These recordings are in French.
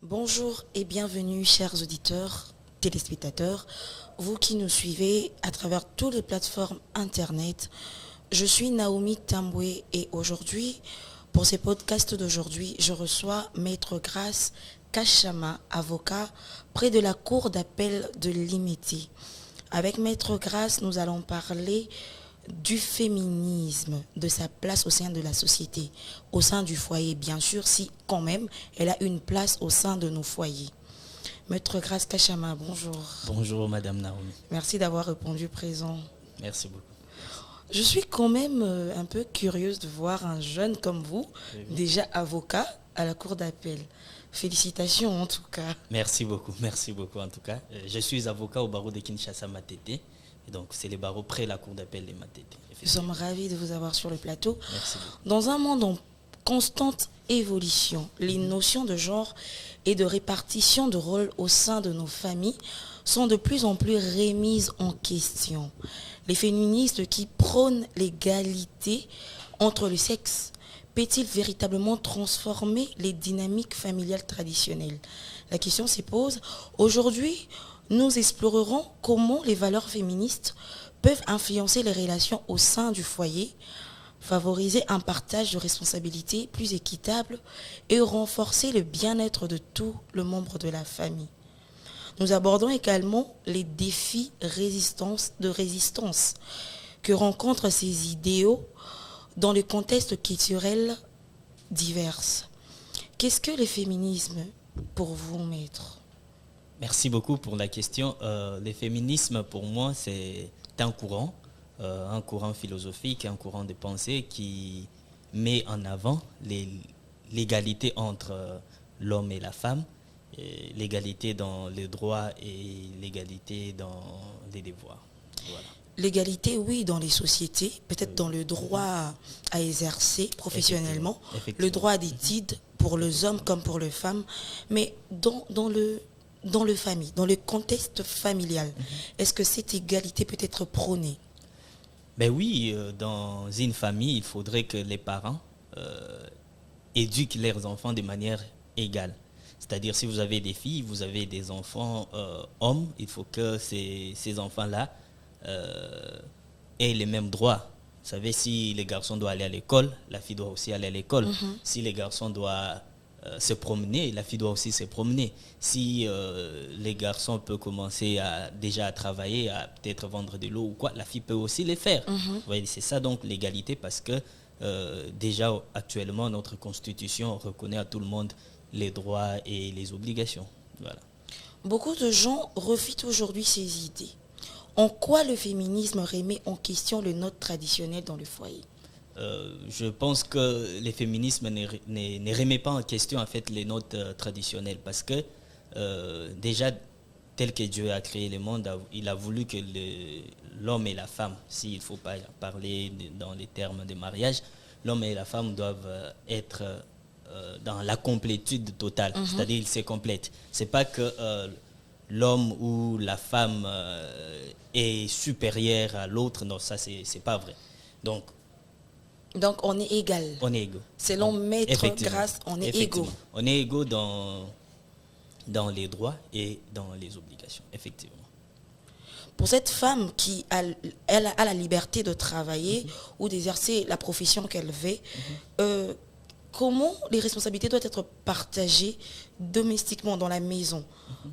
Bonjour et bienvenue chers auditeurs, téléspectateurs, vous qui nous suivez à travers toutes les plateformes internet. Je suis Naomi Tamboué et aujourd'hui, pour ces podcasts d'aujourd'hui, je reçois Maître Grace Kachama, avocat près de la Cour d'appel de Limete. Avec Maître Grace, nous allons parler du féminisme, de sa place au sein de la société, au sein du foyer, bien sûr, si quand même elle a une place au sein de nos foyers. Maître Grace Kachama, bonjour. Bonjour Madame Naomi. Merci d'avoir répondu présent. Merci beaucoup. Je suis quand même un peu curieuse de voir un jeune comme vous, déjà avocat à la cour d'appel. Félicitations en tout cas. Merci beaucoup en tout cas. Je suis avocat au barreau de Kinshasa Matete. Et donc c'est le barreau près la cour d'appel de Matete. Nous sommes ravis de vous avoir sur le plateau. Merci beaucoup. Dans un monde en constante évolution, les notions de genre et de répartition de rôles au sein de nos familles sont de plus en plus remises en question. Les féministes qui prônent l'égalité entre les sexes peut-il véritablement transformer les dynamiques familiales traditionnelles? La question se pose. Aujourd'hui, nous explorerons comment les valeurs féministes peuvent influencer les relations au sein du foyer, favoriser un partage de responsabilités plus équitable et renforcer le bien-être de tous les membres de la famille. Nous abordons également les défis de résistance que rencontrent ces idéaux dans le contexte culturel divers. Qu'est-ce que le féminisme pour vous, maître? Merci beaucoup pour la question. Le féminisme pour moi c'est un courant philosophique, un courant de pensée qui met en avant l'égalité entre l'homme et la femme, et l'égalité dans les droits et l'égalité dans les devoirs. Voilà. L'égalité, oui, dans les sociétés, peut-être dans le droit à exercer professionnellement, Effectivement. le droit d'études pour les hommes comme pour les femmes, mais dans le contexte familial, est-ce que cette égalité peut être prônée? Ben oui, dans une famille, il faudrait que les parents éduquent leurs enfants de manière égale. C'est-à-dire, si vous avez des filles, vous avez des enfants hommes, il faut que ces enfants-là aient les mêmes droits. Vous savez, si les garçons doivent aller à l'école, la fille doit aussi aller à l'école. Si les garçons doivent se promener, la fille doit aussi se promener. Si les garçons peuvent commencer déjà à travailler, à peut-être vendre de l'eau ou quoi, la fille peut aussi le faire. Vous voyez, c'est ça donc l'égalité, parce que déjà actuellement notre constitution reconnaît à tout le monde les droits et les obligations. Voilà. Beaucoup de gens refutent aujourd'hui ces idées. En quoi le féminisme remet en question le note traditionnel dans le foyer? Je pense que le féminisme ne remet pas en question en fait les notes traditionnelles, parce que déjà tel que Dieu a créé le monde, il a voulu que l'homme et la femme, s'il ne faut pas parler dans les termes de mariage, l'homme et la femme doivent être dans la complétude totale, c'est-à-dire ils se complètent. C'est pas que l'homme ou la femme est supérieur à l'autre, non, ça c'est pas vrai. Donc on est égal. On est égaux. Selon Maître Grace, on est égaux. On est égaux dans les droits et dans les obligations, effectivement. Pour cette femme qui a la liberté de travailler ou d'exercer la profession qu'elle veut, comment les responsabilités doivent être partagées domestiquement dans la maison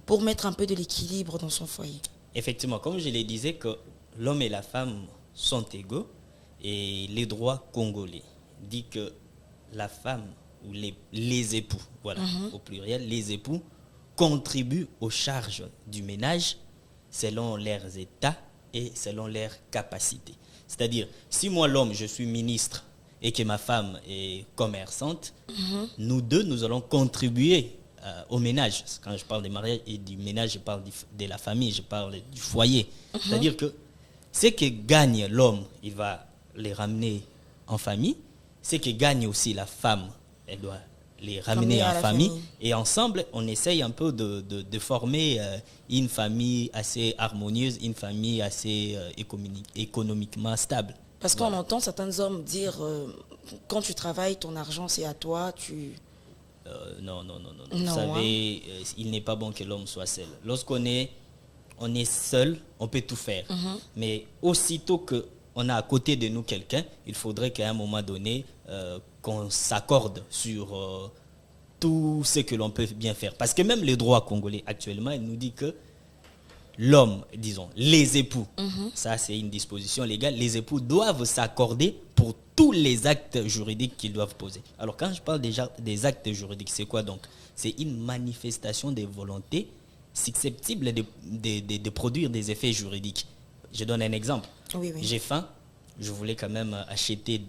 pour mettre un peu de l'équilibre dans son foyer? Effectivement, comme je le disais, que l'homme et la femme sont égaux, et les droits congolais dit que la femme ou les époux, voilà, au pluriel, les époux contribuent aux charges du ménage selon leurs états et selon leurs capacités. C'est-à-dire, si moi l'homme, je suis ministre et que ma femme est commerçante, nous deux, nous allons contribuer au ménage. Quand je parle de mariage et du ménage, je parle de la famille, je parle du foyer. C'est-à-dire que ce que gagne l'homme, il va les ramener en famille. Ce que gagne aussi la femme, elle doit les ramener en famille. Et ensemble, on essaye un peu de former une famille assez harmonieuse, une famille assez économiquement stable. Parce qu'on entend certains hommes dire quand tu travailles, ton argent c'est à toi, tu Non, non, non, non. Non, Vous savez, il n'est pas bon que l'homme soit seul. On est seul, on peut tout faire. Mais aussitôt qu'on a à côté de nous quelqu'un, il faudrait qu'à un moment donné, qu'on s'accorde sur tout ce que l'on peut bien faire. Parce que même le droit congolais actuellement, il nous dit que l'homme, disons, les époux, ça c'est une disposition légale, les époux doivent s'accorder pour tous les actes juridiques qu'ils doivent poser. Alors quand je parle déjà des actes juridiques, c'est quoi donc? C'est une manifestation des volontés susceptibles de produire des effets juridiques. Je donne un exemple. Oui, oui. J'ai faim, je voulais quand même acheter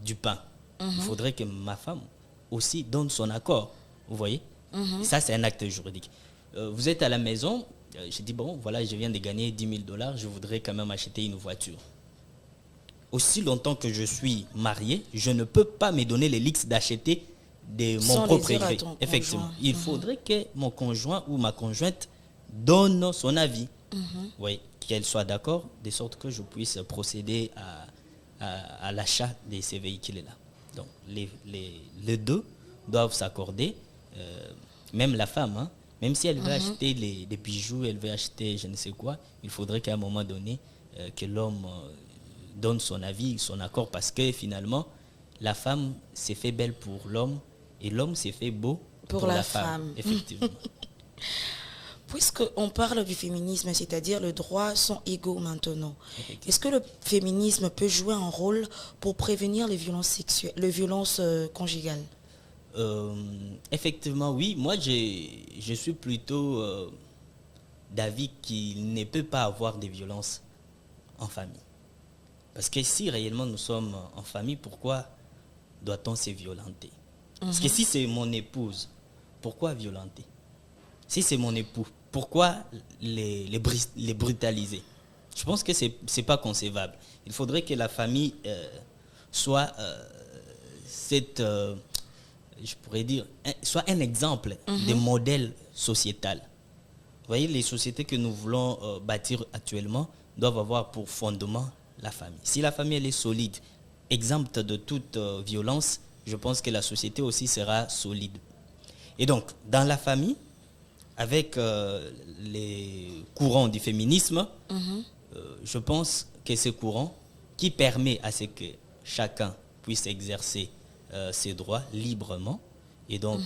du pain. Il faudrait que ma femme aussi donne son accord. Vous voyez? Ça, c'est un acte juridique. Vous êtes à la maison, j'ai dit, bon, voilà, je viens de gagner 10 000 $, je voudrais quand même acheter une voiture. Aussi longtemps que je suis marié, je ne peux pas me donner les luxe d'acheter de mon propre gré. Effectivement, il faudrait que mon conjoint ou ma conjointe donne son avis. Oui, qu'elle soit d'accord, de sorte que je puisse procéder à l'achat de ces véhicules-là. Donc, les deux doivent s'accorder, même la femme, hein, même si elle veut acheter des bijoux, elle veut acheter je ne sais quoi, il faudrait qu'à un moment donné, que l'homme donne son avis, son accord, parce que finalement, la femme s'est fait belle pour l'homme et l'homme s'est fait beau pour la femme. Effectivement. Puisqu'on parle du féminisme, c'est-à-dire les droits sont égaux maintenant, est-ce que le féminisme peut jouer un rôle pour prévenir les violences sexuelles, les violences conjugales? Effectivement, oui. Moi, je suis plutôt d'avis qu'il ne peut pas avoir de violences en famille. Parce que si réellement nous sommes en famille, pourquoi doit-on se violenter? Parce que si c'est mon épouse, pourquoi violenter? Si c'est mon époux, pourquoi les brutaliser? Je pense que c'est pas concevable. Il faudrait que la famille soit je pourrais dire, soit un exemple de modèle sociétal. Vous voyez, les sociétés que nous voulons bâtir actuellement doivent avoir pour fondement la famille. Si la famille elle est solide, exempte de toute violence, je pense que la société aussi sera solide. Et donc, dans la famille, avec les courants du féminisme, je pense que ce courant qui permet à ce que chacun puisse exercer ses droits librement, et donc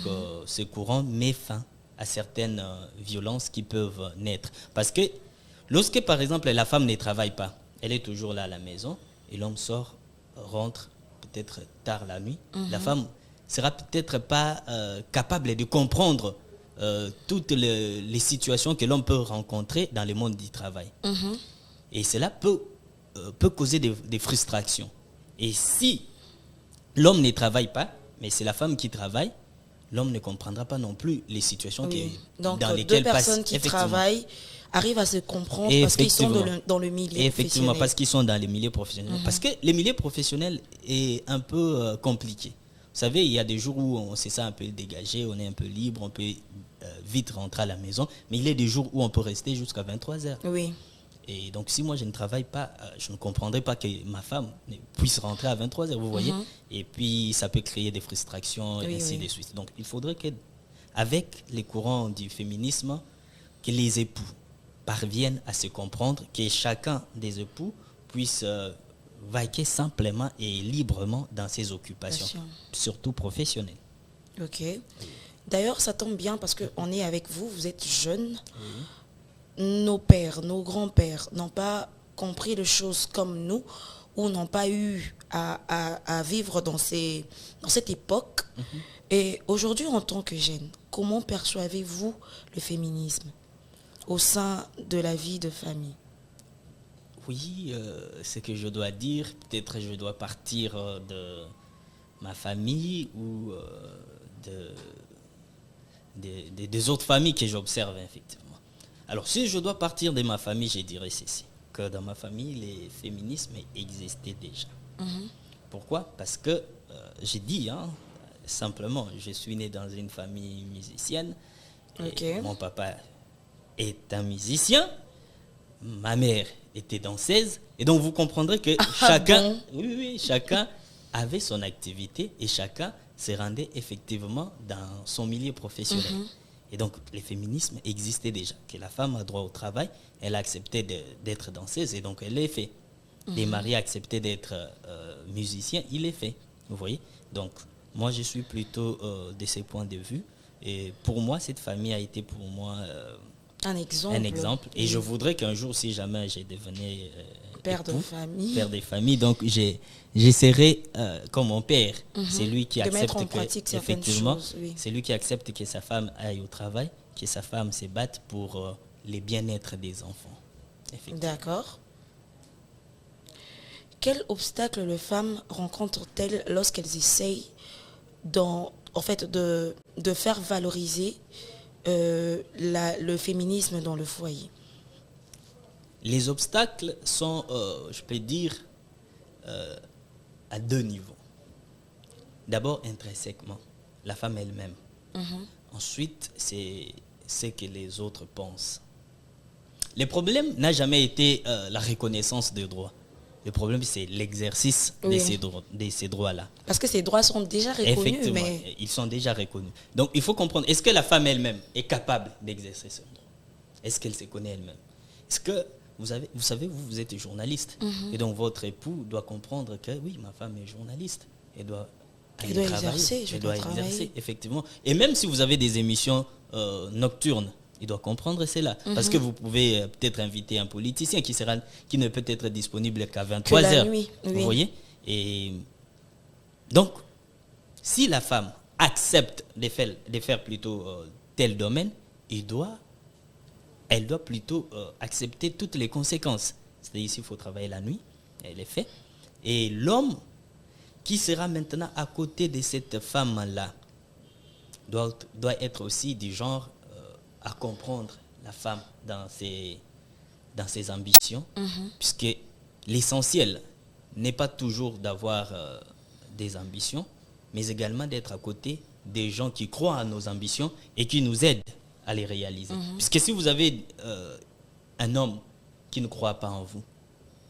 ce courant met fin à certaines violences qui peuvent naître. Parce que lorsque, par exemple, la femme ne travaille pas, elle est toujours là à la maison, et l'homme sort, rentre peut-être tard la nuit, la femme sera peut-être pas capable de comprendre toutes les situations que l'homme peut rencontrer dans le monde du travail. Et cela peut causer des frustrations. Et si l'homme ne travaille pas, mais c'est la femme qui travaille, l'homme ne comprendra pas non plus les situations donc, dans lesquelles deux personnes qui travaillent arrivent à se comprendre parce qu'ils sont dans le milieu professionnel. Effectivement, parce qu'ils sont dans le milieu professionnel. Parce que le milieu professionnel est un peu compliqué. Vous savez, il y a des jours où on se sent un peu dégagé, on est un peu libre, on peut vite rentrer à la maison, mais il y a des jours où on peut rester jusqu'à 23 heures. Oui. Et donc, si moi je ne travaille pas, je ne comprendrai pas que ma femme puisse rentrer à 23 heures, vous voyez. Et puis, ça peut créer des frustrations, et ainsi de suite. Donc, il faudrait qu'avec les courants du féminisme, que les époux parviennent à se comprendre, que chacun des époux puisse vaquer simplement et librement dans ses occupations, surtout professionnelles. Ok. D'ailleurs, ça tombe bien parce qu'on est avec vous, vous êtes jeunes. Nos pères, nos grands-pères n'ont pas compris les choses comme nous ou n'ont pas eu à vivre dans cette époque. Et aujourd'hui, en tant que jeune, comment percevez-vous le féminisme au sein de la vie de famille? Oui, ce que je dois dire, peut-être je dois partir de ma famille ou des autres familles que j'observe effectivement. Alors, si je dois partir de ma famille, je dirais ceci, que dans ma famille, les féminismes existaient déjà. Pourquoi? Parce que, j'ai dit, simplement, je suis né dans une famille musicienne. Mon papa est un musicien, ma mère était danseuse, et donc vous comprendrez que chacun avait son activité et chacun se rendait effectivement dans son milieu professionnel. Et donc, le féminisme existait déjà. Que la femme a droit au travail, elle a accepté d'être danseuse et donc elle l'a fait. Les maris acceptaient d'être musiciens, il l'a fait. Vous voyez? Donc, moi, je suis plutôt de ces points de vue. Et pour moi, cette famille a été pour moi un exemple. Et je voudrais qu'un jour, si jamais je devenais père époux, de famille, donc j'essaierai comme mon père, c'est lui qui de accepte mettre en pratique certaines choses, oui. C'est lui qui accepte que sa femme aille au travail, que sa femme se batte pour le bien-être des enfants. D'accord. Quel obstacle les femmes rencontrent-elles lorsqu'elles essayent de faire valoriser le féminisme dans le foyer? Les obstacles sont, je peux dire, à deux niveaux. D'abord, intrinsèquement, la femme elle-même. Ensuite, c'est ce que les autres pensent. Le problème n'a jamais été la reconnaissance des droits. Le problème, c'est l'exercice de ces droits-là. Parce que ces droits sont déjà reconnus. Effectivement, mais ils sont déjà reconnus. Donc, il faut comprendre, est-ce que la femme elle-même est capable d'exercer ce droit? Est-ce qu'elle se connaît elle-même? Est-ce que, vous savez, vous êtes journaliste. Et donc, votre époux doit comprendre que, oui, ma femme est journaliste. Elle doit exercer, effectivement. Et même si vous avez des émissions nocturnes, il doit comprendre cela. Parce que vous pouvez peut-être inviter un politicien qui ne peut être disponible qu'à 23 heures. Nuit, oui. Vous voyez? Et donc, si la femme accepte de faire plutôt tel domaine, elle doit plutôt accepter toutes les conséquences. C'est-à-dire s'il faut travailler la nuit, elle est fait. Et l'homme qui sera maintenant à côté de cette femme-là doit être aussi du genre à comprendre la femme dans ses ambitions, puisque l'essentiel n'est pas toujours d'avoir des ambitions, mais également d'être à côté des gens qui croient à nos ambitions et qui nous aident à les réaliser. Puisque si vous avez un homme qui ne croit pas en vous,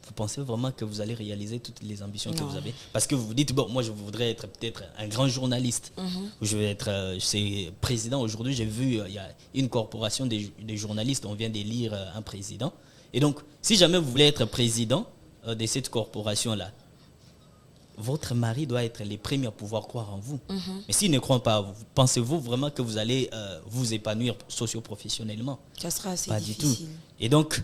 vous pensez vraiment que vous allez réaliser toutes les ambitions que vous avez? Parce que vous vous dites, bon, moi je voudrais être peut-être un grand journaliste. Je vais être président. Aujourd'hui, j'ai vu, il y a une corporation des journalistes, on vient d'élire un président. Et donc, si jamais vous voulez être président de cette corporation-là, votre mari doit être les premiers à pouvoir croire en vous. Mais s'il ne croit pas en vous, pensez-vous vraiment que vous allez vous épanouir socio-professionnellement? Ça sera assez pas difficile. Du tout. Et donc,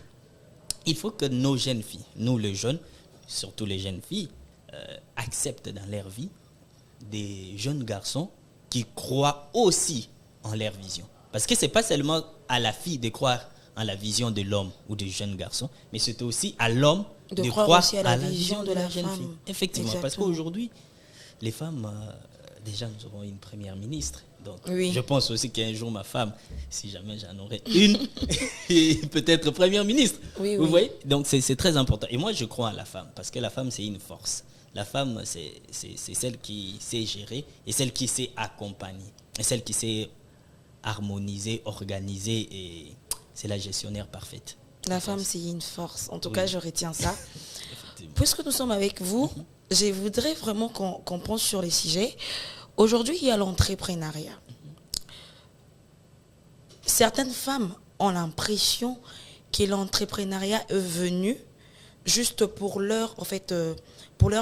il faut que nos jeunes filles, nous les jeunes, surtout les jeunes filles, acceptent dans leur vie des jeunes garçons qui croient aussi en leur vision. Parce que ce n'est pas seulement à la fille de croire en la vision de l'homme ou du jeune garçon, mais c'est aussi à l'homme de croire aussi à la vision de la jeune femme. fille. Effectivement, Exactement. parce qu'aujourd'hui, les femmes, déjà nous aurons une première ministre. Donc, oui. Je pense aussi qu'un jour, ma femme, si jamais j'en aurai une, peut-être première ministre. Oui, vous voyez? Donc, c'est très important. Et moi, je crois à la femme, parce que la femme, c'est une force. La femme, c'est celle qui sait gérer et celle qui sait accompagner. Et celle qui sait harmoniser, organiser. Et c'est la gestionnaire parfaite. La femme, c'est une force. En tout cas, je retiens ça. Puisque nous sommes avec vous, je voudrais vraiment qu'on pense sur les sujets. Aujourd'hui, il y a l'entrepreneuriat. Certaines femmes ont l'impression que l'entrepreneuriat est venu juste pour leur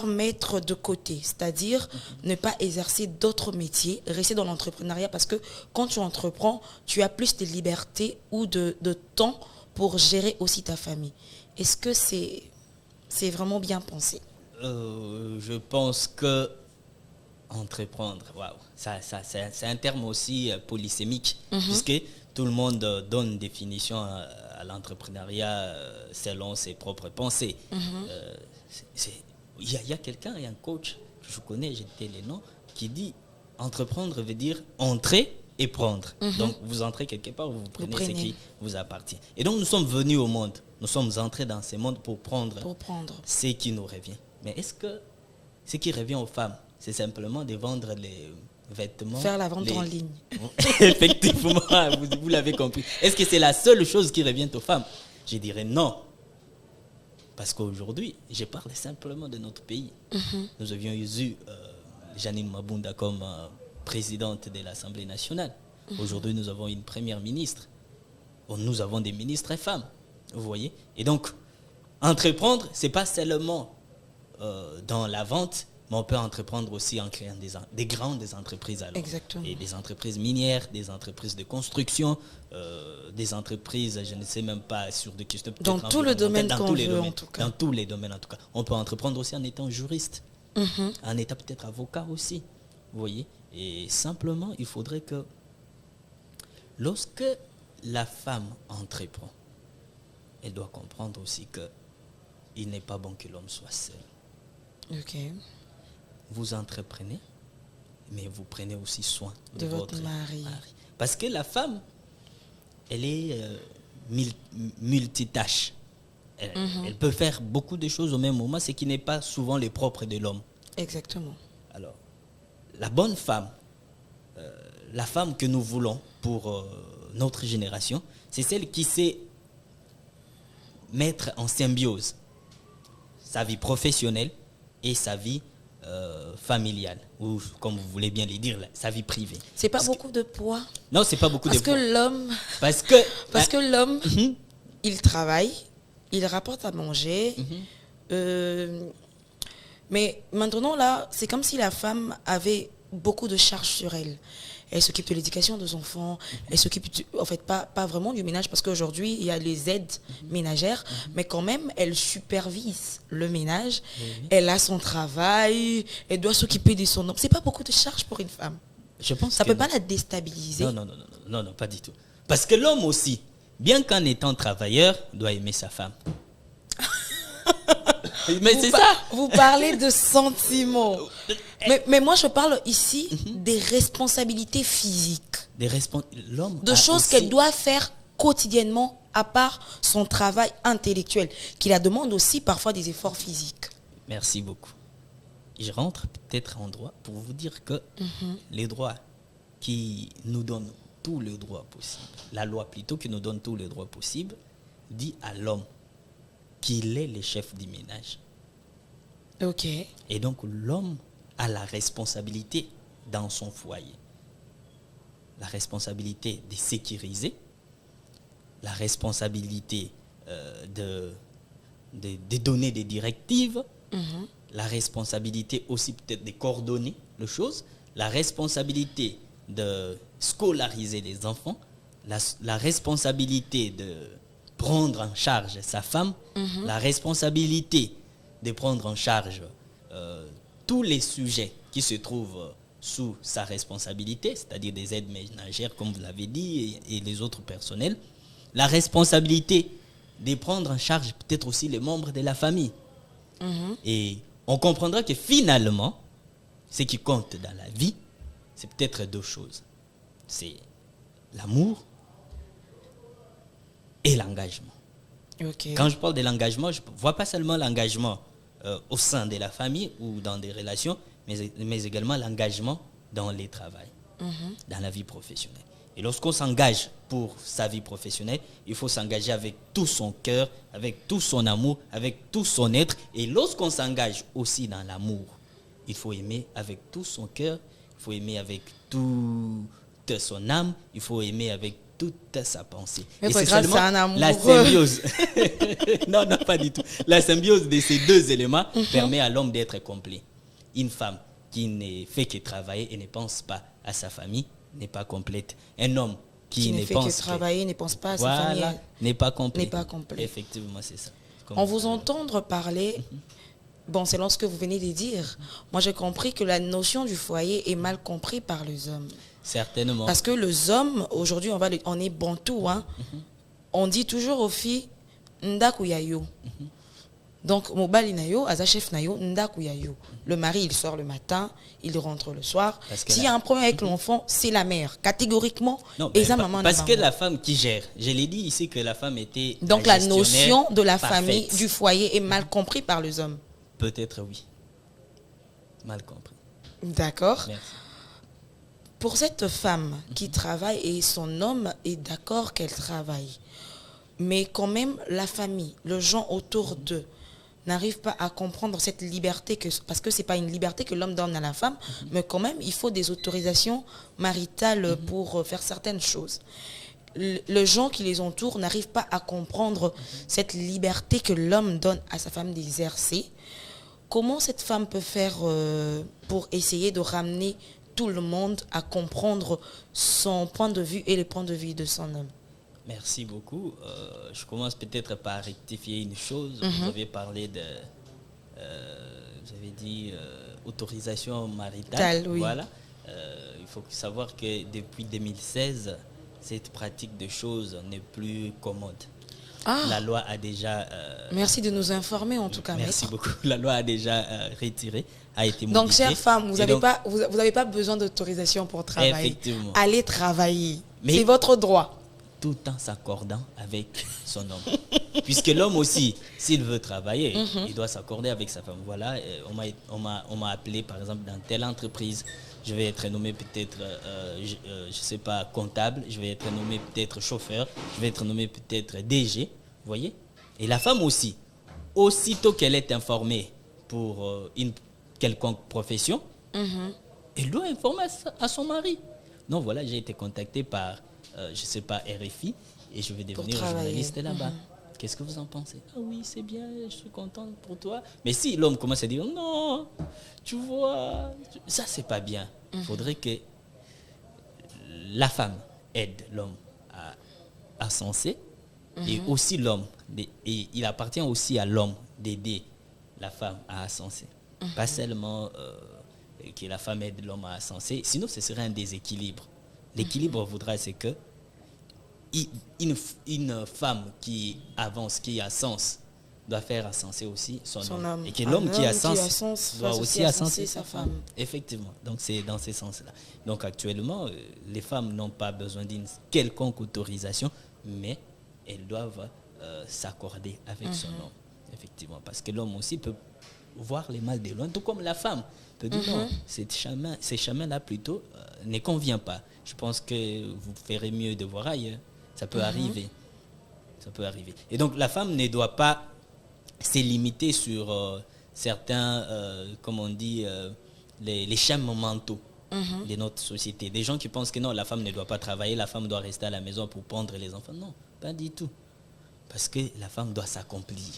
mettre de côté. C'est-à-dire ne pas exercer d'autres métiers, rester dans l'entrepreneuriat parce que quand tu entreprends, tu as plus de liberté ou de temps pour gérer aussi ta famille. Est-ce que c'est vraiment bien pensé? Je pense que entreprendre, c'est un terme aussi polysémique, puisque tout le monde donne une définition à l'entrepreneuriat selon ses propres pensées. Il y a quelqu'un, il y a un coach que je connais, j'ai tais les noms, qui dit entreprendre veut dire entrer et prendre. Donc vous entrez quelque part, vous prenez ce qui vous appartient. Et donc nous sommes venus au monde, nous sommes entrés dans ce monde pour prendre ce qui nous revient. Mais est-ce que ce qui revient aux femmes, c'est simplement de vendre les vêtements? Faire la vente en ligne. Effectivement, vous l'avez compris. Est-ce que c'est la seule chose qui revient aux femmes? Je dirais non. Parce qu'aujourd'hui, je parle simplement de notre pays. Nous avions eu Janine Mabunda comme présidente de l'Assemblée nationale. Aujourd'hui, nous avons une première ministre. Nous avons des ministres femmes. Vous voyez? Et donc, entreprendre, ce n'est pas seulement dans la vente, mais on peut entreprendre aussi en créant des grandes entreprises. Alors. Exactement. Et des entreprises minières, des entreprises de construction, des entreprises, je ne sais même pas, sur des questions... Dans tout le domaine qu'on veut, en tout cas. Dans tous les domaines, en tout cas. On peut entreprendre aussi en étant juriste, en étant peut-être avocat aussi. Vous voyez? Et simplement, il faudrait que lorsque la femme entreprend, elle doit comprendre aussi qu'il n'est pas bon que l'homme soit seul. Ok. Vous entreprenez, mais vous prenez aussi soin de votre mari. Parce que la femme, elle est multitâche. Elle peut faire beaucoup de choses au même moment, ce qui n'est pas souvent le propre de l'homme. Exactement. Alors, la bonne femme, la femme que nous voulons pour notre génération, c'est celle qui sait mettre en symbiose sa vie professionnelle et sa vie familiale, ou comme vous voulez bien le dire, sa vie privée. C'est pas beaucoup de poids. Non, c'est pas beaucoup de poids. Parce que l'homme, il travaille, il rapporte à manger. Mais maintenant, là, c'est comme si la femme avait beaucoup de charges sur elle. Elle s'occupe de l'éducation des enfants, elle s'occupe, en fait, pas vraiment du ménage, parce qu'aujourd'hui, il y a les aides ménagères, mais quand même, elle supervise le ménage, elle a son travail, elle doit s'occuper de son homme. C'est pas beaucoup de charges pour une femme. Je pense ça peut pas la déstabiliser. Non, pas du tout. Parce que l'homme aussi, bien qu'en étant travailleur, doit aimer sa femme. Mais c'est ça. Vous parlez de sentiments. Mais moi, je parle ici des responsabilités physiques. L'homme de choses qu'elle doit faire quotidiennement, à part son travail intellectuel, qui la demande aussi parfois des efforts physiques. Merci beaucoup. Je rentre peut-être en droit pour vous dire que les droits qui nous donnent tous les droits possibles, la loi plutôt qui nous donne tous les droits possibles, dit à l'homme qu'il est le chef du ménage. Ok. Et donc l'homme a la responsabilité dans son foyer. La responsabilité de sécuriser, la responsabilité de donner des directives, la responsabilité aussi peut-être de coordonner les choses, la responsabilité de scolariser les enfants, la responsabilité de prendre en charge sa femme, la responsabilité de prendre en charge tous les sujets qui se trouvent sous sa responsabilité, c'est-à-dire des aides ménagères, comme vous l'avez dit, et les autres personnels, la responsabilité de prendre en charge peut-être aussi les membres de la famille. Et on comprendra que finalement, ce qui compte dans la vie, c'est peut-être deux choses. C'est l'amour et l'engagement. Okay. Quand je parle de l'engagement, je ne vois pas seulement l'engagement au sein de la famille ou dans des relations, mais également l'engagement dans les travails, dans la vie professionnelle. Et lorsqu'on s'engage pour sa vie professionnelle, il faut s'engager avec tout son cœur, avec tout son amour, avec tout son être. Et lorsqu'on s'engage aussi dans l'amour, il faut aimer avec tout son cœur, il faut aimer avec toute son âme, il faut aimer avec toute sa pensée. Mais et c'est grâce seulement à un amour. la symbiose. non, pas du tout. La symbiose de ces deux éléments permet à l'homme d'être complet. Une femme qui ne fait que travailler et ne pense pas à sa famille n'est pas complète. Un homme qui ne fait pense que travailler, ne pense pas à sa voilà, famille, n'est pas complet. N'est pas complet. Effectivement, c'est ça. En vous entendre parler, bon, c'est lorsque vous venez de dire, moi j'ai compris que la notion du foyer est mal comprise par les hommes. Certainement. Parce que les hommes, aujourd'hui, on est bantou, hein. On dit toujours aux filles, ndaku yayo. Donc, mobali nayo, aza chef nayo, ndaku yayo. Le mari, il sort le matin, il rentre le soir. S'il y a un problème avec l'enfant, c'est la mère. Catégoriquement, non, maman parce que la femme qui gère, je l'ai dit ici que la femme était. Donc, la notion de la parfaite. famille, du foyer est mal comprise par les hommes. Peut-être oui. Mal compris. D'accord. Merci. Pour cette femme qui travaille et son homme est d'accord qu'elle travaille, mais quand même la famille, les gens autour d'eux, n'arrivent pas à comprendre cette liberté, parce que ce n'est pas une liberté que l'homme donne à la femme, mais quand même, il faut des autorisations maritales pour faire certaines choses. Les gens qui les entourent n'arrivent pas à comprendre cette liberté que l'homme donne à sa femme d'exercer. Comment cette femme peut faire pour essayer de ramener tout le monde à comprendre son point de vue et le point de vue de son homme? Merci beaucoup. Je commence peut-être par rectifier une chose. Vous avez parlé de... vous avez dit autorisation maritale. Oui. Voilà. Il faut savoir que depuis 2016, cette pratique de choses n'est plus commode. La loi a déjà... merci de nous informer en tout cas. Merci beaucoup. La loi a déjà retiré, a été modifiée. Donc, chère femme, vous n'avez pas besoin d'autorisation pour travailler. Effectivement. Allez travailler. Mais c'est votre droit. Tout en s'accordant avec son homme. Puisque l'homme aussi, s'il veut travailler, il doit s'accorder avec sa femme. Voilà, on m'a appelé par exemple dans telle entreprise. Je vais être nommé peut-être, je sais pas, comptable. Je vais être nommé peut-être chauffeur. Je vais être nommé peut-être DG. Vous voyez? Et la femme aussi, aussitôt qu'elle est informée pour une quelconque profession, elle doit informer à son mari. Non, voilà, j'ai été contacté par, je sais pas, RFI, et je vais devenir journaliste là-bas. Qu'est-ce que vous en pensez? Ah oui, c'est bien, je suis contente pour toi. Mais si l'homme commence à dire non, tu vois, ça c'est pas bien. Il faudrait que la femme aide l'homme à senser, et aussi l'homme, et il appartient aussi à l'homme d'aider la femme à ascenser. Pas seulement que la femme aide l'homme à ascenser, sinon ce serait un déséquilibre. L'équilibre voudra, c'est que une femme qui avance, qui a sens, doit faire ascenser aussi son homme. Et que l'homme qui a sens doit aussi ascenser sa femme. Effectivement. Donc c'est dans ce sens-là. Donc actuellement, les femmes n'ont pas besoin d'une quelconque autorisation, mais elles doivent s'accorder avec son homme. Effectivement. Parce que l'homme aussi peut voir les mal de loin, tout comme la femme peut dire non, ces chemins-là plutôt ne convient pas. Je pense que vous ferez mieux de voir ailleurs. Ça peut arriver. Ça peut arriver. Et donc, la femme ne doit pas se limiter sur certains, comme on dit, les schémas mentaux de notre société. Des gens qui pensent que non, la femme ne doit pas travailler, la femme doit rester à la maison pour pondre les enfants. Non, pas du tout. Parce que la femme doit s'accomplir.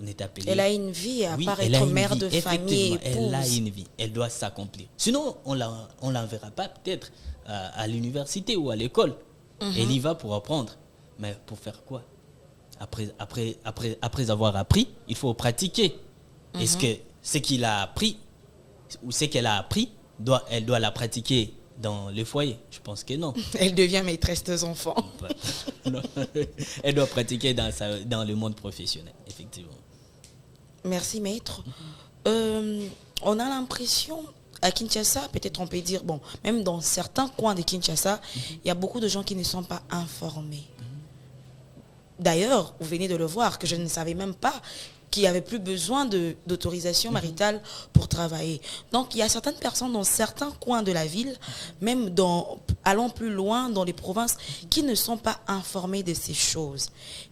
On est appelé. Elle a une vie, à part être mère de famille, épouse. Elle a une vie. Elle doit s'accomplir. Sinon, on l'enverra pas peut-être à l'université ou à l'école. Elle y va pour apprendre. Mais pour faire quoi? Après avoir appris, il faut pratiquer. Est-ce que ce qu'il a appris ou ce qu'elle a appris, elle doit la pratiquer dans le foyer? Je pense que non. Elle devient maîtresse des enfants. Non. Elle doit pratiquer dans le monde professionnel, effectivement. Merci, maître. On a l'impression, à Kinshasa, peut-être on peut dire, bon, même dans certains coins de Kinshasa, il y a beaucoup de gens qui ne sont pas informés. D'ailleurs, vous venez de le voir, que je ne savais même pas qu'il n'y avait plus besoin d'autorisation maritale pour travailler. Donc, il y a certaines personnes dans certains coins de la ville, même allant plus loin dans les provinces, qui ne sont pas informées de ces choses.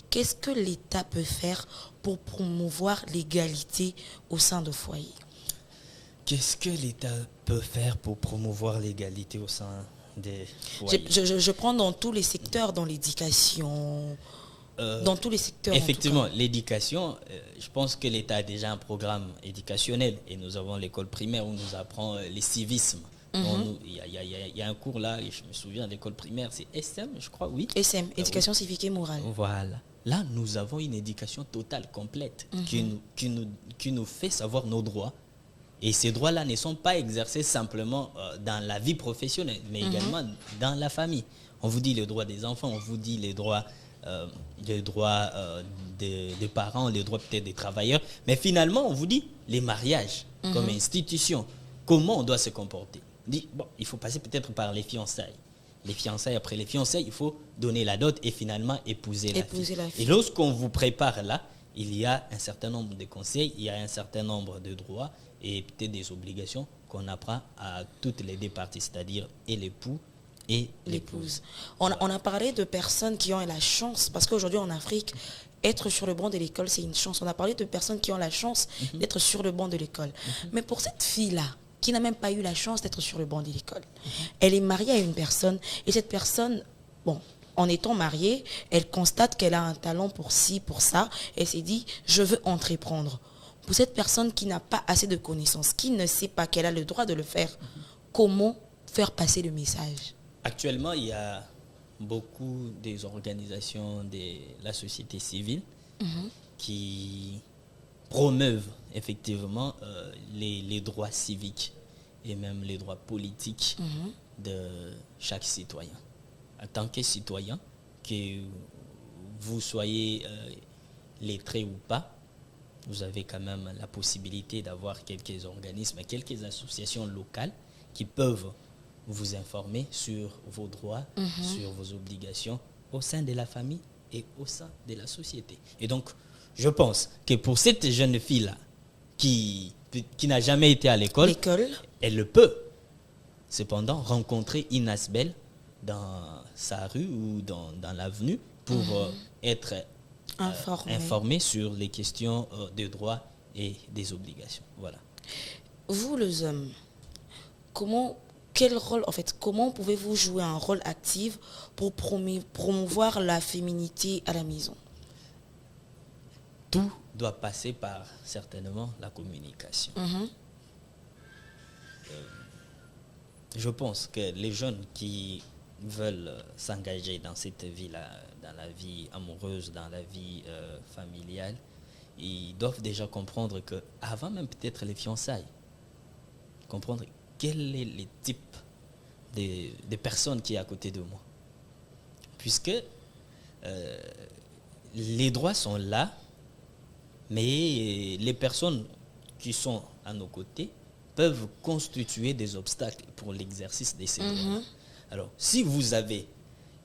Qu'est-ce que l'État peut faire pour promouvoir l'égalité au sein de foyers? Qu'est-ce que l'État peut faire pour promouvoir l'égalité au sein des foyers? Je prends dans tous les secteurs, dans l'éducation... dans tous les secteurs. Effectivement, l'éducation, je pense que l'État a déjà un programme éducationnel et nous avons l'école primaire où nous apprend les civismes. Il y a un cours là, et je me souviens de l'école primaire, c'est SM, je crois, oui. SM, éducation civique et morale. Voilà. Là, nous avons une éducation totale, complète, qui nous fait savoir nos droits. Et ces droits-là ne sont pas exercés simplement dans la vie professionnelle, mais également dans la famille. On vous dit les droits des enfants, on vous dit les droits des parents, les droits peut-être des travailleurs. Mais finalement, on vous dit les mariages comme institution. Comment on doit se comporter? On dit, bon, il faut passer peut-être par les fiançailles. Les fiançailles, après les fiançailles, il faut donner la dot et finalement épouser la fille. Et lorsqu'on vous prépare là, il y a un certain nombre de conseils, il y a un certain nombre de droits et peut-être des obligations qu'on apprend à toutes les deux parties, c'est-à-dire et l'époux et l'épouse. On a parlé de personnes qui ont la chance, parce qu'aujourd'hui en Afrique, être sur le banc de l'école, c'est une chance. On a parlé de personnes qui ont la chance d'être sur le banc de l'école. Mais pour cette fille-là, qui n'a même pas eu la chance d'être sur le banc de l'école, elle est mariée à une personne, et cette personne, bon, en étant mariée, elle constate qu'elle a un talent pour ci, pour ça, et elle s'est dit, je veux entreprendre. Pour cette personne qui n'a pas assez de connaissances, qui ne sait pas qu'elle a le droit de le faire, comment faire passer le message? Actuellement, il y a beaucoup des organisations de la société civile qui promeuvent effectivement les droits civiques et même les droits politiques de chaque citoyen. En tant que citoyen, que vous soyez lettré ou pas, vous avez quand même la possibilité d'avoir quelques organismes, quelques associations locales qui peuvent vous informer sur vos droits, sur vos obligations au sein de la famille et au sein de la société. Et donc, je pense que pour cette jeune fille-là qui n'a jamais été à l'école, elle le peut. Cependant, rencontrer une Asbel dans sa rue ou dans l'avenue pour être informé sur les questions de droits et des obligations. Voilà. Vous, les hommes, quel rôle, en fait, comment pouvez-vous jouer un rôle actif pour promouvoir la féminité à la maison? Tout doit passer par, certainement, la communication. Je pense que les jeunes qui veulent s'engager dans cette vie-là, dans la vie amoureuse, dans la vie familiale, ils doivent déjà comprendre que, avant même peut-être les fiançailles, comprendre quel est le type de personnes qui est à côté de moi. Puisque les droits sont là, mais les personnes qui sont à nos côtés peuvent constituer des obstacles pour l'exercice de ces droits. Alors, si vous avez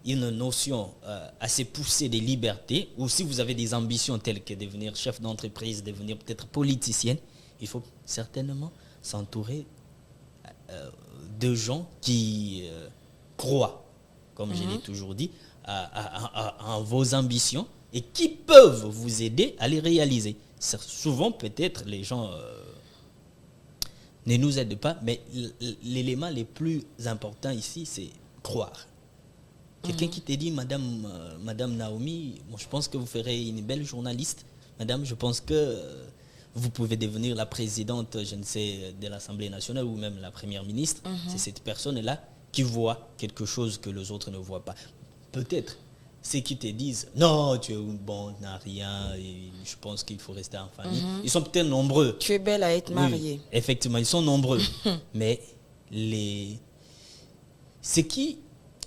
une notion assez poussée de liberté, ou si vous avez des ambitions telles que devenir chef d'entreprise, devenir peut-être politicienne, il faut certainement s'entourer de gens qui croient, comme je l'ai toujours dit, à vos ambitions et qui peuvent vous aider à les réaliser. Souvent, peut-être, les gens ne nous aident pas, mais l'élément le plus important ici, c'est croire. Quelqu'un qui te dit, Madame Naomi, moi, je pense que vous ferez une belle journaliste. Madame, je pense que vous pouvez devenir la présidente, je ne sais, de l'Assemblée nationale ou même la première ministre. C'est cette personne-là qui voit quelque chose que les autres ne voient pas. Peut-être ceux qui te disent non, tu es bon, n'a rien, et je pense qu'il faut rester en famille. Ils sont peut-être nombreux. Tu es belle à être mariée. Oui, effectivement, ils sont nombreux. Mais ce qui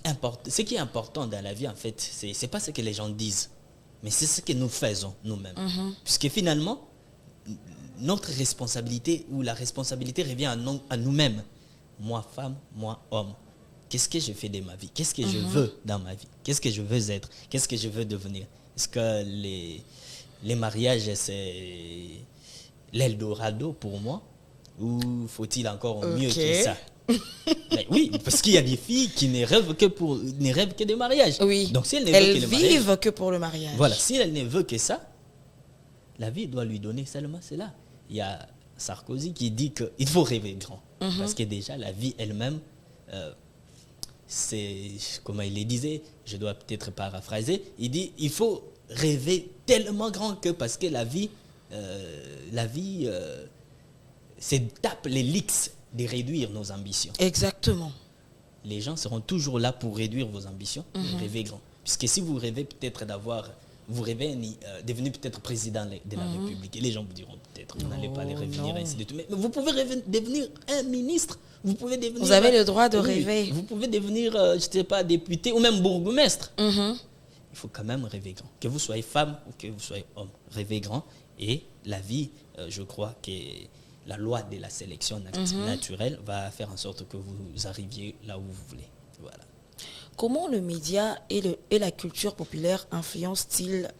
est important dans la vie, en fait, c'est pas ce que les gens disent, mais c'est ce que nous faisons nous-mêmes. Puisque finalement, notre responsabilité ou la responsabilité revient à nous-mêmes. Moi, femme, moi, homme. Qu'est-ce que je fais de ma vie? Qu'est-ce que je veux dans ma vie? Qu'est-ce que je veux être? Qu'est-ce que je veux devenir? Est-ce que les mariages, c'est l'Eldorado pour moi? Ou faut-il encore mieux que ça? Mais oui, parce qu'il y a des filles qui ne rêvent que des mariages. Oui. Donc si elles vivent que pour le mariage. Voilà, si elle ne veut que ça, la vie doit lui donner seulement cela. Il y a Sarkozy qui dit qu'il faut rêver grand. Parce que déjà, la vie elle-même, c'est, comme il le disait, je dois peut-être paraphraser, il dit il faut rêver tellement grand que, parce que la vie c'est tape les leaks de réduire nos ambitions. Exactement. Les gens seront toujours là pour réduire vos ambitions, rêver grand. Puisque si vous rêvez peut-être vous rêvez devenir peut-être président de la République, et les gens vous diront peut-être, vous n'allez pas les revenir, ainsi de tout. Mais vous pouvez devenir un ministre, vous avez le droit de rêver. Vous pouvez devenir, je ne sais pas, député ou même bourgmestre. Il faut quand même rêver grand. Que vous soyez femme ou que vous soyez homme, rêvez grand. Et la vie, je crois que la loi de la sélection naturelle va faire en sorte que vous arriviez là où vous voulez. Voilà. Comment le média et la culture populaire influencent-ils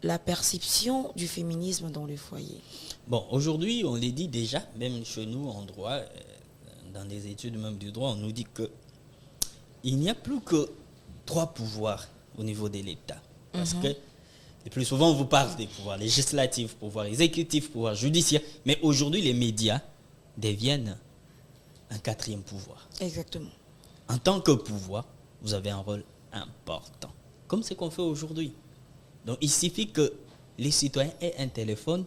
la perception du féminisme dans le foyer? Bon, aujourd'hui, on l'a dit déjà, même chez nous en droit, dans des études même du droit, on nous dit que il n'y a plus que 3 pouvoirs au niveau de l'État. Parce que le plus souvent, on vous parle des pouvoirs législatifs, pouvoirs exécutifs, pouvoirs judiciaires. Mais aujourd'hui, les médias deviennent un 4e pouvoir. Exactement. En tant que pouvoir, vous avez un rôle important. Comme ce qu'on fait aujourd'hui. Donc, il suffit que les citoyens aient un téléphone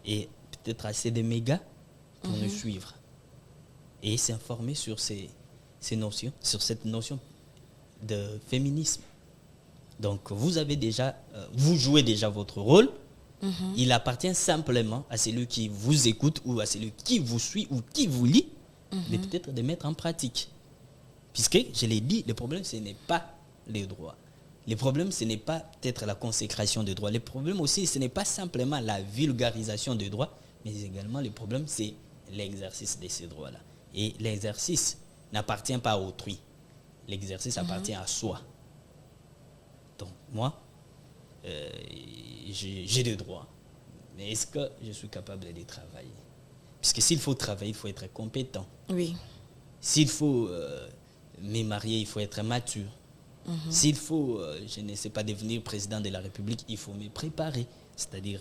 et peut-être assez de mégas pour nous suivre. Et s'informer sur ces notions, sur cette notion de féminisme. Donc, vous avez déjà, vous jouez déjà votre rôle. Il appartient simplement à celui qui vous écoute ou à celui qui vous suit ou qui vous lit de peut-être de mettre en pratique. Puisque, je l'ai dit, le problème, ce n'est pas les droits. Le problème, ce n'est pas peut-être la consécration des droits. Le problème aussi, ce n'est pas simplement la vulgarisation des droits, mais également le problème, c'est l'exercice de ces droits-là. Et l'exercice n'appartient pas à autrui. L'exercice appartient à soi. Donc, moi, j'ai des droits. Mais est-ce que je suis capable de travailler? Puisque s'il faut travailler, il faut être compétent. Oui. S'il faut me marier, il faut être mature. S'il faut, je ne sais pas, devenir président de la République, il faut me préparer. C'est-à-dire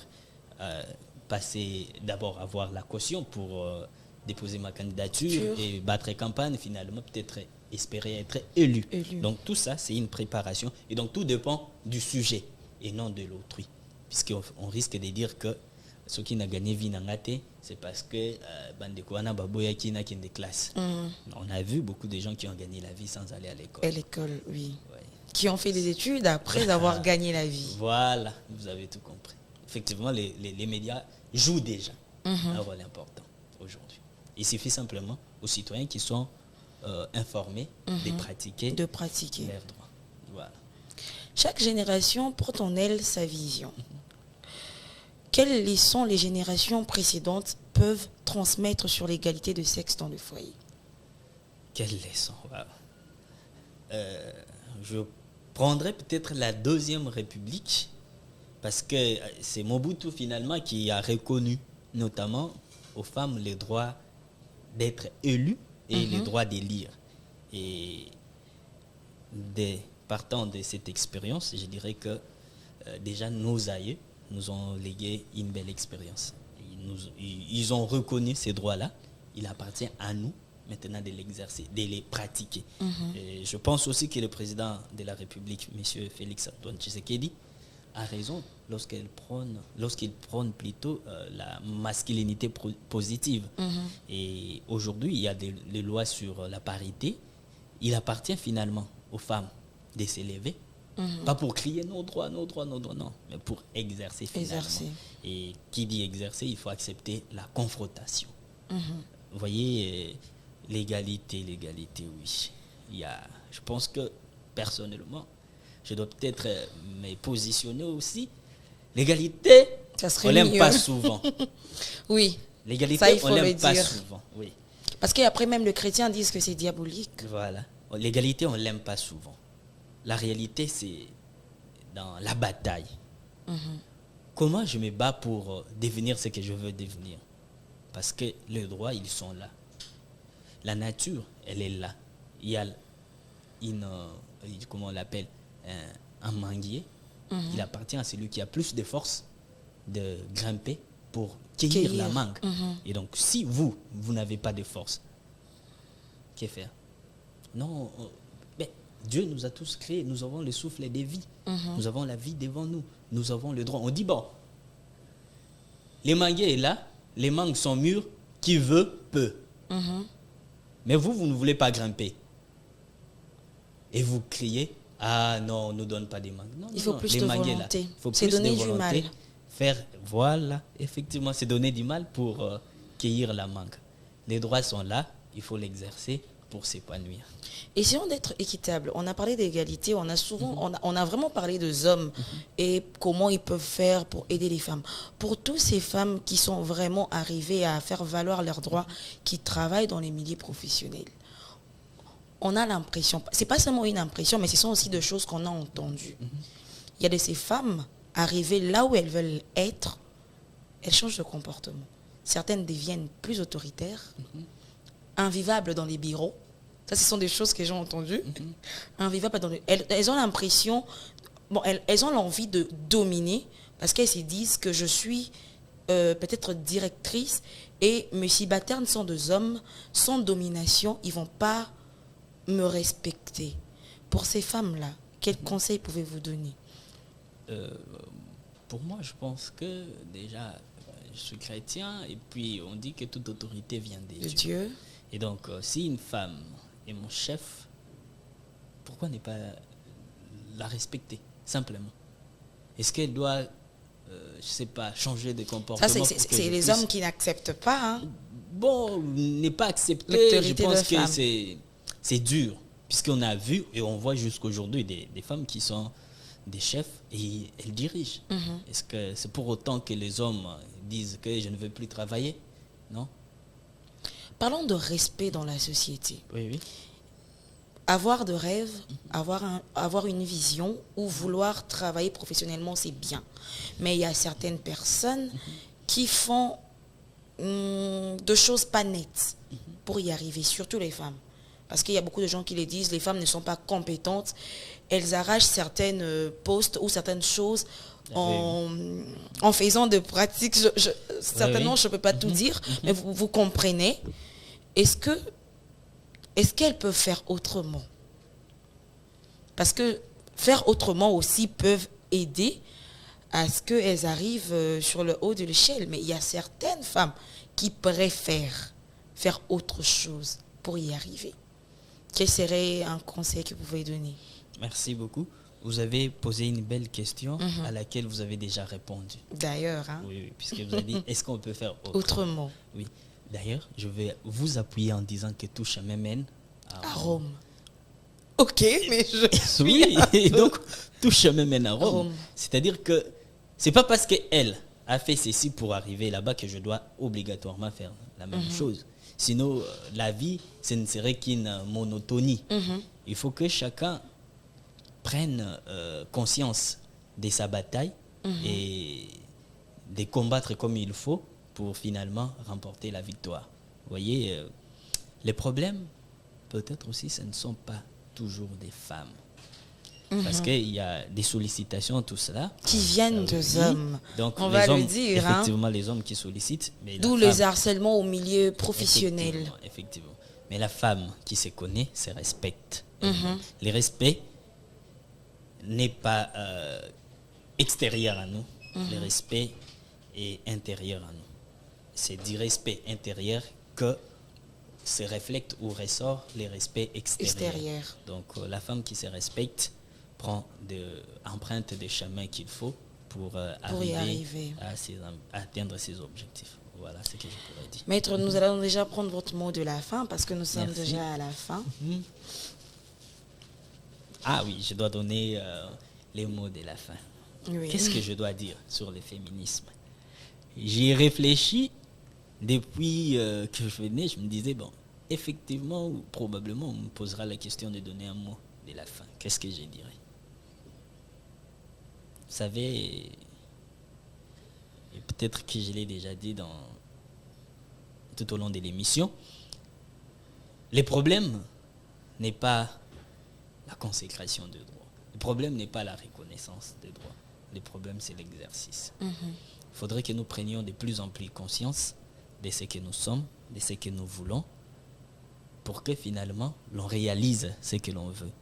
passer d'abord avoir la caution pour déposer ma candidature et battre campagne, finalement peut-être espérer être élu. Donc tout ça, c'est une préparation. Et donc tout dépend du sujet et non de l'autrui. Puisqu'on risque de dire que ce qui n'a gagné vie n'a gâté, c'est parce que Bandekouana Baboya qui n'a qu'une des classes. On a vu beaucoup de gens qui ont gagné la vie sans aller à l'école. À l'école, oui. Ouais. Qui ont fait des études après avoir gagné la vie. Voilà, vous avez tout compris. Effectivement, les médias jouent déjà un rôle important aujourd'hui. Il suffit simplement aux citoyens qui sont informés de pratiquer leurs droits. Voilà. Chaque génération porte en elle sa vision. Quelles leçons les générations précédentes peuvent transmettre sur l'égalité de sexe dans le foyer? Quelle leçon? Wow. Je prendrais peut-être la Deuxième République, parce que c'est Mobutu finalement qui a reconnu notamment aux femmes le droit d'être élues et le droit d'élire. Et partant de cette expérience, je dirais que déjà nos aïeux nous ont légué une belle expérience. Ils ont reconnu ces droits-là. Il appartient à nous maintenant de l'exercer, de les pratiquer. Et je pense aussi que le président de la République, M. Félix Antoine Tshisekedi, a raison lorsqu'il prône plutôt la masculinité positive. Et aujourd'hui, il y a des lois sur la parité. Il appartient finalement aux femmes de s'élever, pas pour crier nos droits, non, mais pour exercer finalement. Et qui dit exercer, il faut accepter la confrontation. Vous voyez, l'égalité, oui. Je pense que personnellement, je dois peut-être me positionner aussi. L'égalité, on ne l'aime pas souvent. Oui. L'égalité, on ne l'aime pas souvent. Oui. Parce qu'après même, les chrétiens disent que c'est diabolique. Voilà. L'égalité, on ne l'aime pas souvent. La réalité, c'est dans la bataille. Comment je me bats pour devenir ce que je veux devenir? Parce que les droits, ils sont là. La nature, elle est là. Il y a comment on l'appelle, un manguier. Il appartient à celui qui a plus de force de grimper pour cueillir la mangue. Et donc, si vous n'avez pas de force, que faire? Non, Dieu nous a tous créés. Nous avons le souffle de vie. Nous avons la vie devant nous. Nous avons le droit. On dit, bon, les manguiers est là, les mangues sont mûres, qui veut peut. Mais vous ne voulez pas grimper. Et vous criez, ah non, on ne nous donne pas des mangues. Non, il faut plus de volonté. C'est donner du mal. Voilà, effectivement, c'est donner du mal pour cueillir la mangue. Les droits sont là, il faut l'exercer pour s'épanouir. Essayons d'être équitable. On a parlé d'égalité, on a vraiment parlé des hommes et comment ils peuvent faire pour aider les femmes. Pour toutes ces femmes qui sont vraiment arrivées à faire valoir leurs droits, qui travaillent dans les milieux professionnels, on a l'impression, c'est pas seulement une impression, mais ce sont aussi des choses qu'on a entendues. Il y a de ces femmes arrivées là où elles veulent être, elles changent de comportement. Certaines deviennent plus autoritaires, invivables dans les bureaux, Ça, ce sont des choses que j'ai entendues. Invivable, elles ont l'impression, elles ont l'envie de dominer parce qu'elles se disent que je suis peut-être directrice et mes subalternes sont deux hommes, sans domination, ils ne vont pas me respecter. Pour ces femmes-là, quels conseils pouvez-vous donner? Pour moi, je pense que déjà, je suis chrétien et puis on dit que toute autorité vient de Dieu. Et donc, si une femme est mon chef, pourquoi ne pas la respecter, simplement? Est-ce qu'elle doit, je ne sais pas, changer de comportement? Ça, c'est les hommes qui n'acceptent pas. Hein? Bon, n'est pas accepté, je pense que c'est dur. Puisqu'on a vu et on voit jusqu'aujourd'hui des femmes qui sont des chefs et elles dirigent. Est-ce que c'est pour autant que les hommes disent que je ne veux plus travailler? Non. Parlons de respect dans la société. Oui. Avoir de rêves, avoir une vision ou vouloir travailler professionnellement, c'est bien. Mais il y a certaines personnes qui font de choses pas nettes pour y arriver, surtout les femmes. Parce qu'il y a beaucoup de gens qui les disent, les femmes ne sont pas compétentes, elles arrachent certaines postes ou certaines choses en faisant de pratiques. Certainement, je ne peux pas tout dire, mais vous comprenez. Est-ce qu'elles peuvent faire autrement? Parce que faire autrement aussi peuvent aider à ce qu'elles arrivent sur le haut de l'échelle. Mais il y a certaines femmes qui préfèrent faire autre chose pour y arriver. Quel serait un conseil que vous pouvez donner? Merci beaucoup. Vous avez posé une belle question à laquelle vous avez déjà répondu. D'ailleurs. Hein? Oui, puisque vous avez dit, est-ce qu'on peut faire autrement? Oui. D'ailleurs, je vais vous appuyer en disant que tout chemin mène à Rome. Ok, mais je oui, donc tout chemin mène à Rome. C'est-à-dire que c'est pas parce qu'elle a fait ceci pour arriver là-bas que je dois obligatoirement faire la même chose. Sinon, la vie, ce ne serait qu'une monotonie. Il faut que chacun prenne conscience de sa bataille et de combattre comme il faut pour finalement remporter la victoire. Vous voyez, les problèmes, peut-être aussi, ce ne sont pas toujours des femmes. Parce qu'il y a des sollicitations, tout cela. Qui viennent des hommes. Donc, on va le dire. Effectivement, les hommes qui sollicitent. D'où les harcèlements au milieu professionnel. Effectivement. Mais la femme qui se connaît se respecte. Le respect n'est pas extérieur à nous. Le respect est intérieur à nous. C'est du respect intérieur que se reflète ou ressort les respects extérieurs. Donc, la femme qui se respecte prend emprunte des chemins qu'il faut pour arriver à atteindre ses objectifs. Voilà ce que je pourrais dire. Maître, nous allons déjà prendre votre mot de la fin parce que nous sommes déjà à la fin. Ah oui, je dois donner les mots de la fin. Oui. Qu'est-ce que je dois dire sur le féminisme? J'y ai réfléchi depuis que je venais. Je me disais, bon, effectivement, ou probablement, on me posera la question de donner un mot de la fin. Qu'est-ce que je dirais? Vous savez, et peut-être que je l'ai déjà dit tout au long de l'émission, le problème n'est pas la consécration de droits. Le problème n'est pas la reconnaissance des droits. Le problème, c'est l'exercice. Il faudrait que nous prenions de plus en plus conscience de ce que nous sommes, de ce que nous voulons, pour que finalement, l'on réalise ce que l'on veut.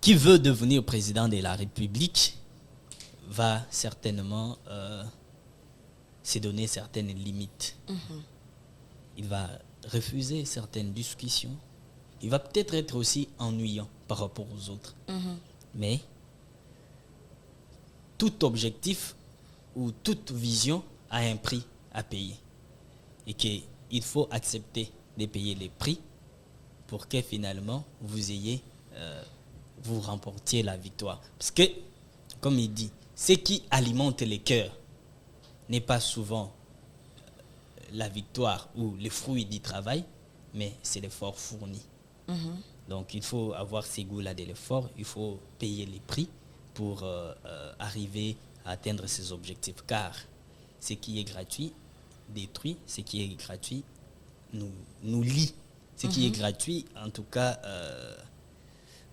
Qui veut devenir président de la République va certainement se donner certaines limites. Il va refuser certaines discussions. Il va peut-être être aussi ennuyant par rapport aux autres. Mais tout objectif ou toute vision a un prix à payer. Et qu'il faut accepter de payer les prix pour que finalement vous remportiez la victoire. Parce que, comme il dit, ce qui alimente les cœurs n'est pas souvent la victoire ou le fruit du travail, mais c'est l'effort fourni. Donc il faut avoir ces goûts-là de l'effort, il faut payer les prix pour arriver à atteindre ses objectifs. Car ce qui est gratuit détruit, ce qui est gratuit nous lie. Ce qui est gratuit, en tout cas,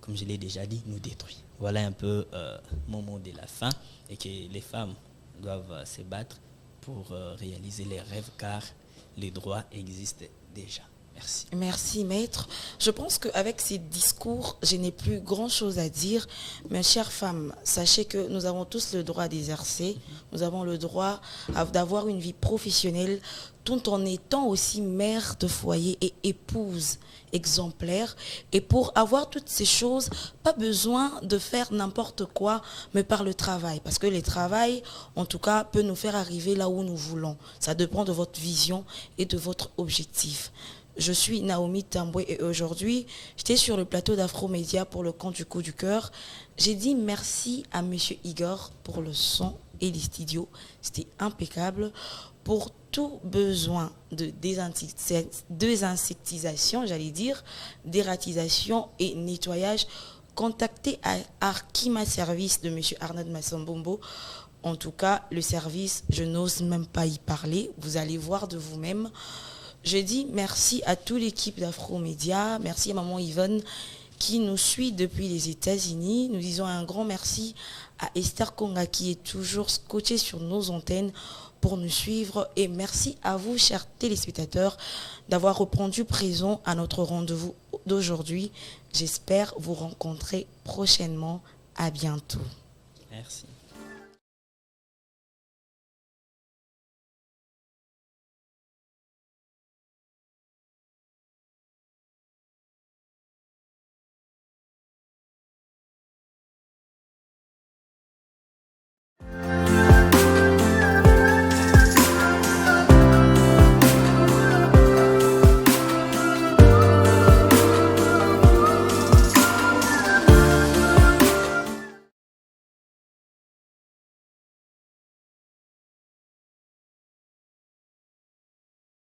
comme je l'ai déjà dit, nous détruit. Voilà un peu mon mot de la fin, et que les femmes doivent se battre pour réaliser les rêves, car les droits existent déjà. Merci. Merci, maître. Je pense qu'avec ces discours, je n'ai plus grand-chose à dire. Mais chères femmes, sachez que nous avons tous le droit d'exercer. Nous avons le droit d'avoir une vie professionnelle tout en étant aussi mère de foyer et épouse exemplaire. Et pour avoir toutes ces choses, pas besoin de faire n'importe quoi, mais par le travail. Parce que le travail, en tout cas, peut nous faire arriver là où nous voulons. Ça dépend de votre vision et de votre objectif. Je suis Naomi Tamboué et aujourd'hui, j'étais sur le plateau d'Afromédia pour le compte du coup du cœur. J'ai dit merci à Monsieur Igor pour le son et les studios. C'était impeccable. Pour tout besoin de désinsectisation, j'allais dire, dératisation et nettoyage, contactez à Arkima Service de Monsieur Arnaud Massambombo. En tout cas, le service, je n'ose même pas y parler. Vous allez voir de vous-même. Je dis merci à toute l'équipe d'Afromédia, merci à maman Yvonne qui nous suit depuis les États-Unis. Nous disons un grand merci à Esther Konga qui est toujours scotchée sur nos antennes pour nous suivre. Et merci à vous, chers téléspectateurs, d'avoir répondu présent à notre rendez-vous d'aujourd'hui. J'espère vous rencontrer prochainement. À bientôt. Merci.